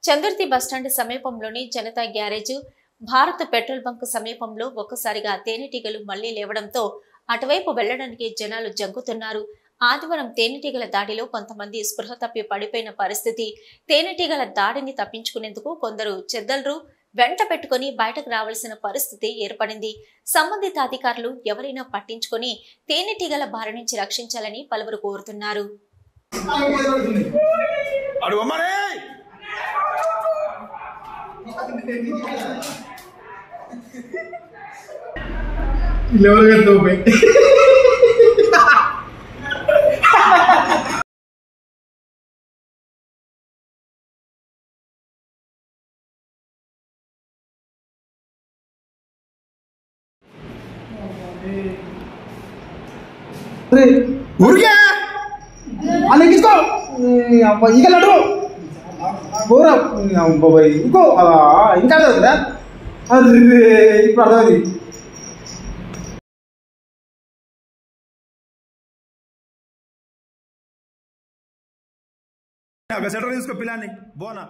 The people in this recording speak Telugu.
చందుర్తి బస్టాండ్ సమీపంలోని Janata garage, Bharat petrol bunk సమీపంలో ఒక్కసారిగా తేనెటీగలు మళ్లీ లేవడంతో అటువైపు వెళ్లడానికి జనాలు జంకుతున్నారు. ఆదివారం తేనెటీగల దాడిలో కొంతమంది స్పృహ తప్పి పడిపోయిన పరిస్థితి. తేనెటీగల దాడిని తప్పించుకునేందుకు కొందరు చెద్దలు వెంట పెట్టుకుని బయటకు రావాల్సిన పరిస్థితి ఏర్పడింది. సంబంధిత అధికారులు ఎవరైనా పట్టించుకొని తేనెటీగల బారి నుంచి రక్షించాలని పలువురు కోరుతున్నారు. ఊరికే అన్నకిసుకో ఈగలడు బోరా ఇంకో ఇంకా కదా ఇప్పుడు అర్థమైంది. సెటర్ తీసుకో పిల్లాన్ని బోనా.